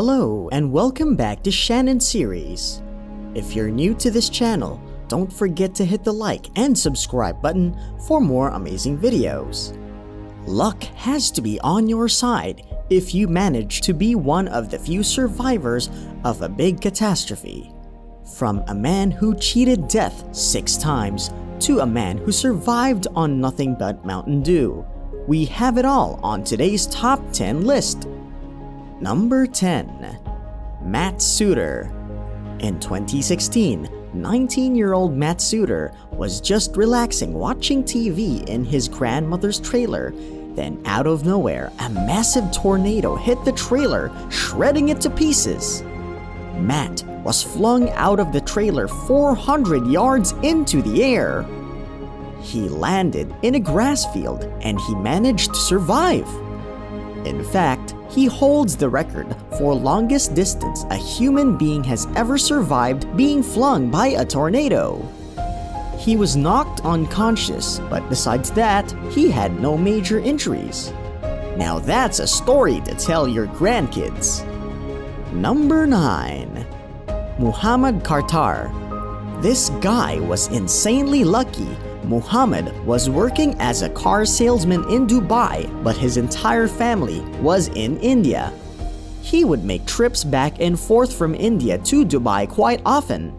Hello and welcome back to Shanon series. If you're new to this channel, don't forget to hit the like and subscribe button for more amazing videos. Luck has to be on your side if you manage to be one of the few survivors of a big catastrophe. From a man who cheated death 6 times to a man who survived on nothing but Mountain Dew, we have it all on today's top 10 list. Number 10. Matt Suter. In 2016, 19-year-old Matt Suter was just relaxing watching TV in his grandmother's trailer. Then out of nowhere, a massive tornado hit the trailer, shredding it to pieces. Matt was flung out of the trailer 400 yards into the air. He landed in a grass field and he managed to survive. In fact, he holds the record for longest distance a human being has ever survived being flung by a tornado. He was knocked unconscious, but besides that, he had no major injuries. Now that's a story to tell your grandkids. Number 9. Muhammad Kartar. This guy was insanely lucky. Muhammad was working as a car salesman in Dubai, but his entire family was in India. He would make trips back and forth from India to Dubai quite often.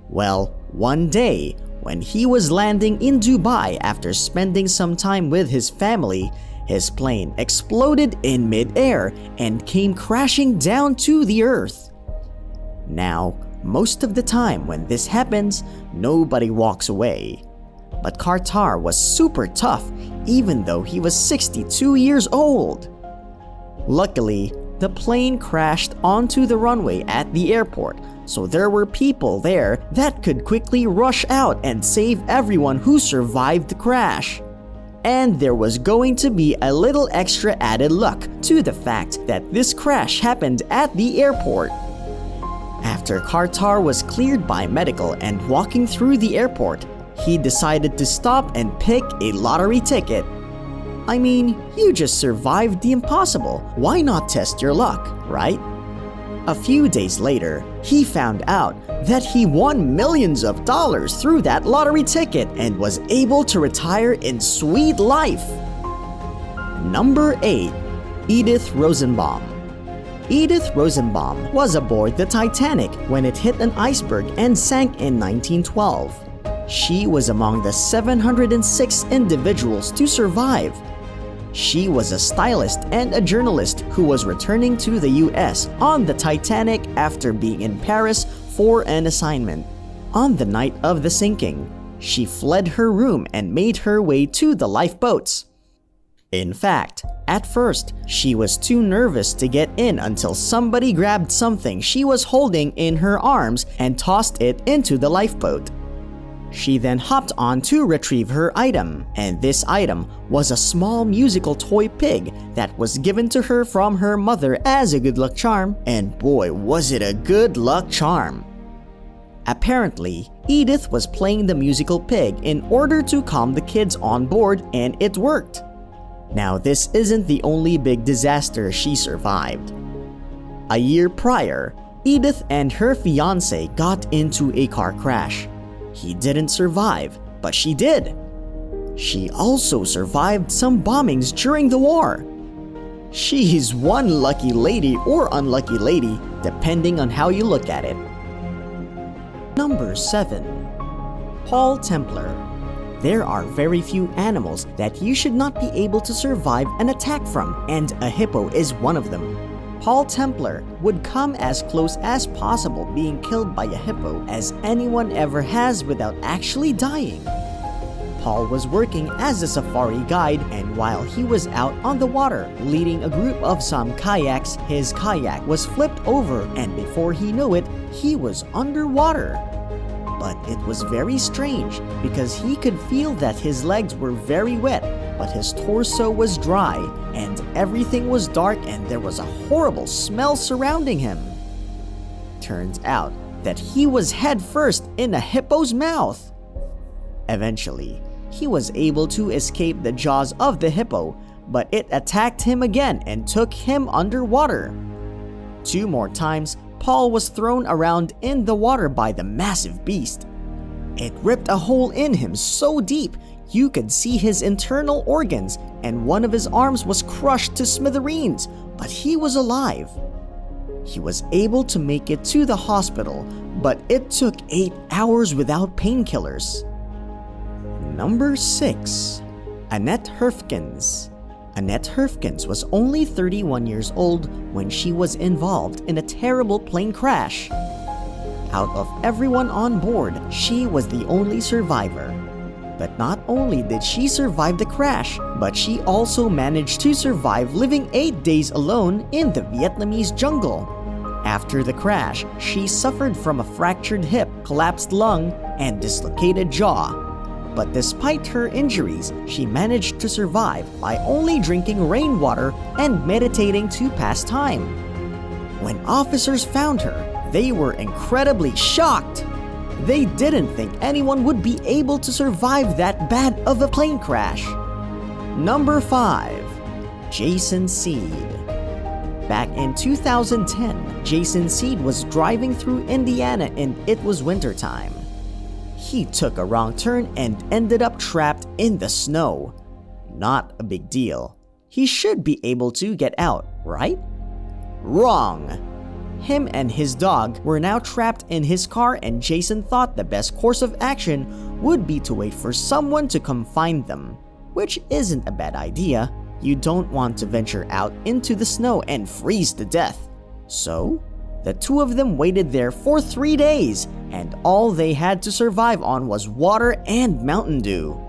Well, one day, when he was landing in Dubai after spending some time with his family, his plane exploded in mid-air and came crashing down to the earth. Now, most of the time when this happens, nobody walks away. But Kartar was super tough even though he was 62 years old. Luckily, the plane crashed onto the runway at the airport, so there were people there that could quickly rush out and save everyone who survived the crash. And there was going to be a little extra added luck to the fact that this crash happened at the airport. After Kartar was cleared by medical and walking through the airport, he decided to stop and pick a lottery ticket. I mean, you just survived the impossible. Why not test your luck, right? A few days later, he found out that he won millions of dollars through that lottery ticket and was able to retire in sweet life. Number 8. Edith Rosenbaum. Edith Rosenbaum was aboard the Titanic when it hit an iceberg and sank in 1912. She was among the 706 individuals to survive. She was a stylist and a journalist who was returning to the US on the Titanic after being in Paris for an assignment. On the night of the sinking, she fled her room and made her way to the lifeboats. In fact, at first, she was too nervous to get in until somebody grabbed something she was holding in her arms and tossed it into the lifeboat. She then hopped on to retrieve her item, and this item was a small musical toy pig that was given to her from her mother as a good luck charm, and boy was it a good luck charm. Apparently, Edith was playing the musical pig in order to calm the kids on board, and it worked. Now this isn't the only big disaster she survived. A year prior, Edith and her fiancé got into a car crash. He didn't survive, but she did. She also survived some bombings during the war. She's one lucky lady or unlucky lady, depending on how you look at it. Number 7. Paul Templar. There are very few animals that you should not be able to survive an attack from, and a hippo is one of them. Paul Templar would come as close as possible being killed by a hippo as anyone ever has without actually dying. Paul was working as a safari guide, and while he was out on the water leading a group of some kayaks, his kayak was flipped over, and before he knew it, he was underwater. But it was very strange because he could feel that his legs were very wet, but his torso was dry, and everything was dark, and there was a horrible smell surrounding him. Turns out that he was headfirst in a hippo's mouth. Eventually, he was able to escape the jaws of the hippo, but it attacked him again and took him underwater. 2 more times, Paul was thrown around in the water by the massive beast. It ripped a hole in him so deep you could see his internal organs, and one of his arms was crushed to smithereens, but he was alive. He was able to make it to the hospital, but it took 8 hours without painkillers. Number 6. Annette Herfkens. Annette Herfkens was only 31 years old when she was involved in a terrible plane crash. Out of everyone on board, she was the only survivor. But not only did she survive the crash, but she also managed to survive living 8 days alone in the Vietnamese jungle. After the crash, she suffered from a fractured hip, collapsed lung, and dislocated jaw. But despite her injuries, she managed to survive by only drinking rainwater and meditating to pass time. When officers found her, they were incredibly shocked. They didn't think anyone would be able to survive that bad of a plane crash. Number 5. Jason Seed. Back in 2010, Jason Seed was driving through Indiana and it was wintertime. He took a wrong turn and ended up trapped in the snow. Not a big deal. He should be able to get out, right? Wrong! Him and his dog were now trapped in his car, and Jason thought the best course of action would be to wait for someone to come find them. Which isn't a bad idea. You don't want to venture out into the snow and freeze to death. So, the two of them waited there for 3 days, and all they had to survive on was water and Mountain Dew.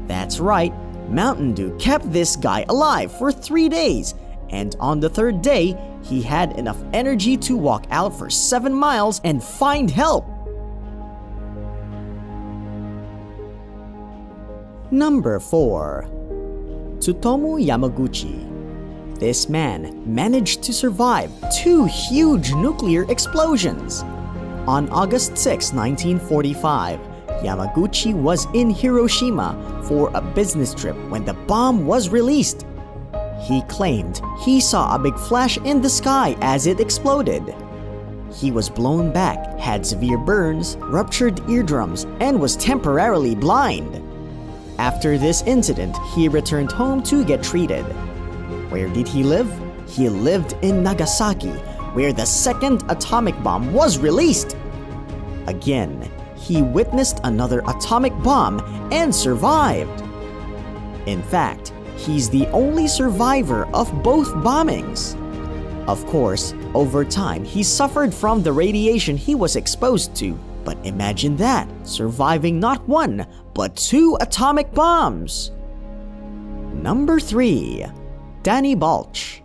That's right, Mountain Dew kept this guy alive for 3 days, and on the 3rd day, he had enough energy to walk out for 7 miles and find help. Number 4. Tsutomu Yamaguchi. This man managed to survive 2 huge nuclear explosions. On August 6, 1945, Yamaguchi was in Hiroshima for a business trip when the bomb was released. He claimed he saw a big flash in the sky as it exploded. He was blown back, had severe burns, ruptured eardrums, and was temporarily blind. After this incident, he returned home to get treated. Where did he live? He lived in Nagasaki, where the second atomic bomb was released. Again, he witnessed another atomic bomb and survived. In fact, he's the only survivor of both bombings. Of course, over time, he suffered from the radiation he was exposed to. But imagine that, surviving not 1, but 2 atomic bombs. Number 3. Danny Balch.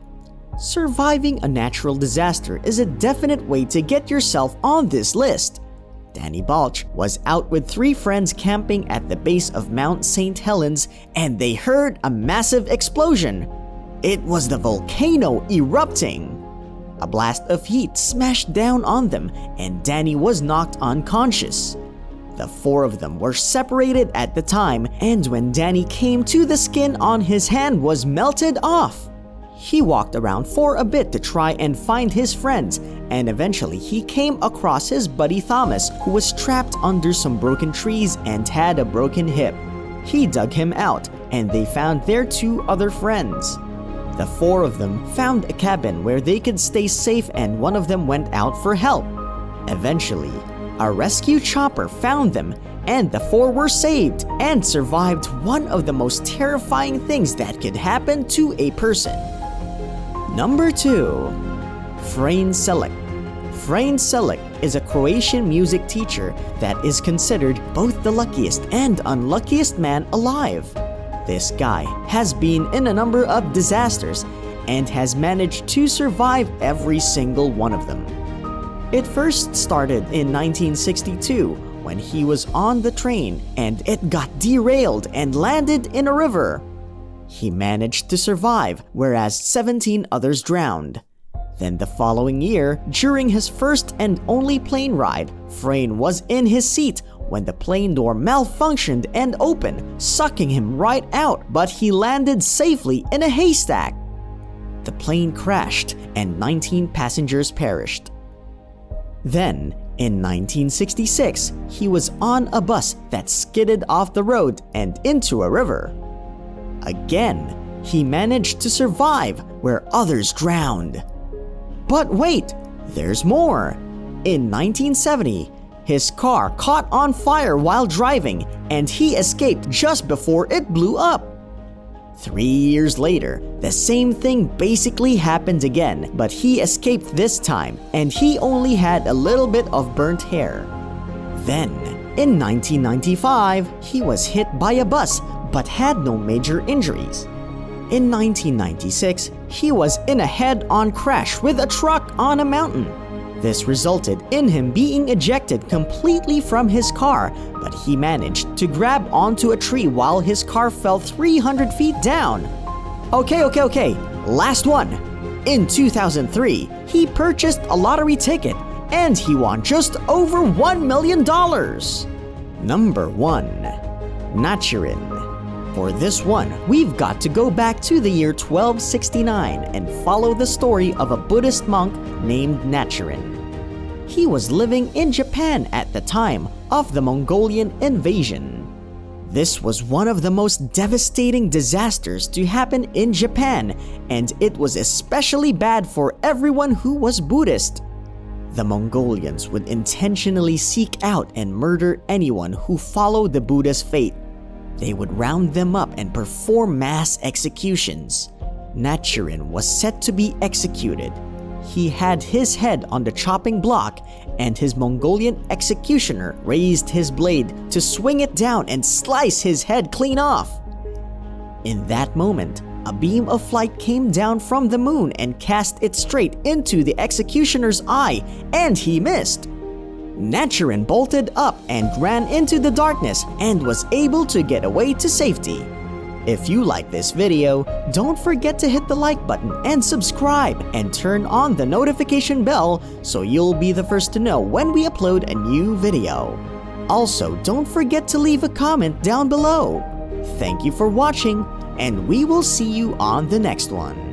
Surviving a natural disaster is a definite way to get yourself on this list. Danny Balch was out with 3 friends camping at the base of Mount St. Helens, and they heard a massive explosion. It was the volcano erupting. A blast of heat smashed down on them, and Danny was knocked unconscious. The 4 of them were separated at the time, and when Danny came to, the skin on his hand was melted off. He walked around for a bit to try and find his friends, and eventually he came across his buddy Thomas, who was trapped under some broken trees and had a broken hip. He dug him out, and they found their 2 other friends. The 4 of them found a cabin where they could stay safe, and one of them went out for help. Eventually, a rescue chopper found them, and the 4 were saved and survived one of the most terrifying things that could happen to a person. Number 2. Frayne Selak. Frayne Selak is a Croatian music teacher that is considered both the luckiest and unluckiest man alive. This guy has been in a number of disasters and has managed to survive every single one of them. It first started in 1962 when he was on the train and it got derailed and landed in a river. He managed to survive, whereas 17 others drowned. Then the following year, during his first and only plane ride, Frayne was in his seat when the plane door malfunctioned and opened, sucking him right out, but he landed safely in a haystack. the plane crashed and 19 passengers perished. Then, in 1966, he was on a bus that skidded off the road and into a river. Again, he managed to survive where others drowned. But wait, there's more. In 1970, his car caught on fire while driving and he escaped just before it blew up. 3 years later, the same thing basically happened again, but he escaped this time and he only had a little bit of burnt hair. Then, in 1995, he was hit by a bus but had no major injuries. In 1996, he was in a head-on crash with a truck on a mountain. This resulted in him being ejected completely from his car, but he managed to grab onto a tree while his car fell 300 feet down. Okay, last one. In 2003, he purchased a lottery ticket and he won just over $1 million. Number 1. Nachirin. For this one, we've got to go back to the year 1269 and follow the story of a Buddhist monk named Nachirin. He was living in Japan at the time of the Mongolian invasion. This was one of the most devastating disasters to happen in Japan, and it was especially bad for everyone who was Buddhist. The Mongolians would intentionally seek out and murder anyone who followed the Buddha's faith. They would round them up and perform mass executions. Nachirin was set to be executed. He had his head on the chopping block, and his Mongolian executioner raised his blade to swing it down and slice his head clean off. In that moment, a beam of light came down from the moon and cast it straight into the executioner's eye, and he missed. Nachirin bolted up and ran into the darkness and was able to get away to safety. If you like this video, don't forget to hit the like button and subscribe and turn on the notification bell so you'll be the first to know when we upload a new video. Also, don't forget to leave a comment down below. Thank you for watching, and we will see you on the next one.